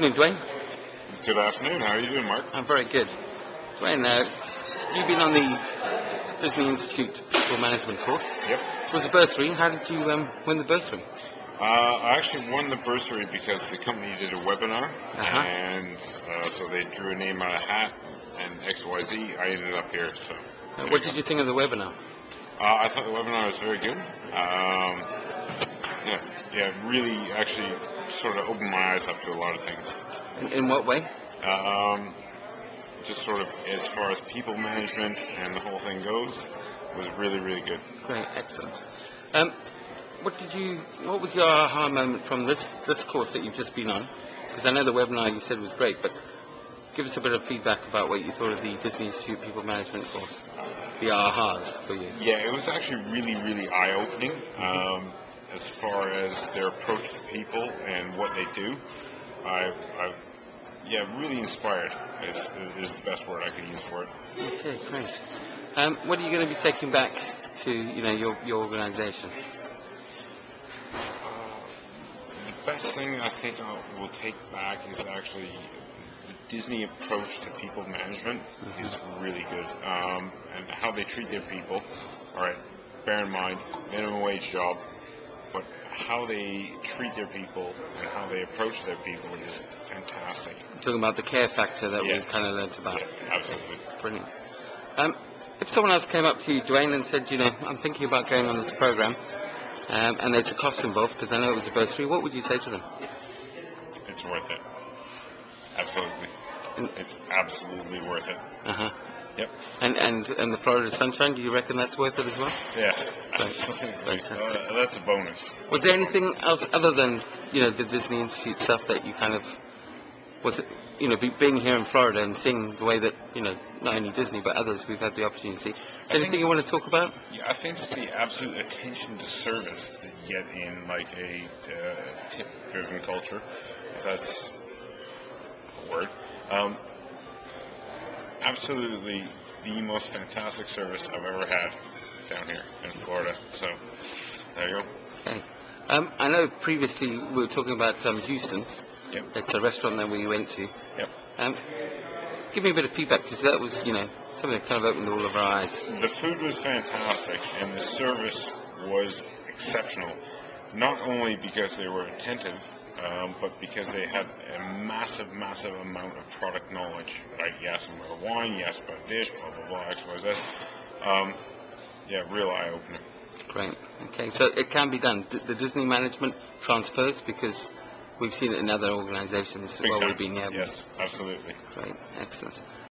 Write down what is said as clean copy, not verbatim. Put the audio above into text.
afternoon, Duane. Good afternoon. How are you doing, Mark? I'm very good. Duane, you've been on the Disney Institute People Management course. Yep. It was a bursary. How did you win the bursary? I actually won the bursary because the company did a webinar, and so they drew a name out of a hat, and XYZ. I ended up here. So. What did you think of the webinar? I thought the webinar was very good. Really, actually, sort of opened my eyes up to a lot of things. In what way? Just sort of as far as people management and the whole thing goes, was really, really good. Great, excellent. What was your aha moment from this course that you've just been on? Because I know the webinar you said was great, but give us a bit of feedback about what you thought of the Disney Institute People Management course. The ahas for you. Yeah, it was actually really, really eye-opening as far as their approach to people and what they do. Really inspired is the best word I could use for it. Okay, great. What are you going to be taking back to your organisation? The best thing I think we'll take back is actually the Disney approach to people management is really good, and how they treat their people. All right, bear in mind, minimum wage job, but how they treat their people and how they approach their people is fantastic. You're talking about the care factor that we've kind of learnt about. Yeah, absolutely. Brilliant. If someone else came up to you, Duane, and said, I'm thinking about going on this program, and there's a cost involved because I know it was a bursary, what would you say to them? It's worth it. Absolutely. It's absolutely worth it. Yep. And the Florida sunshine, do you reckon that's worth it as well? Yeah, absolutely. That's a bonus. Was there anything else other than the Disney Institute stuff that you kind of being here in Florida and seeing the way that not only Disney but others we've had the opportunity to see? Anything you want to talk about? Yeah, I think it's the absolute attention to service that you get in like a tip-driven culture, if that's a word. Absolutely the most fantastic service I've ever had down here in Florida. So, there you go. Okay. I know previously we were talking about Houston's. Yep. It's a restaurant that we went to. Yep. Give me a bit of feedback because that was, something that kind of opened all of our eyes. The food was fantastic and the service was exceptional. Not only because they were attentive, but because they had a massive, massive amount of product knowledge. Like, you asked them about wine, you asked about dish, blah, blah, blah, X, Y, Z. Real eye-opener. Great. Okay, so it can be done. The Disney management transfers because we've seen it in other organizations Big while time. we've been here. Yes, absolutely. Great, excellent.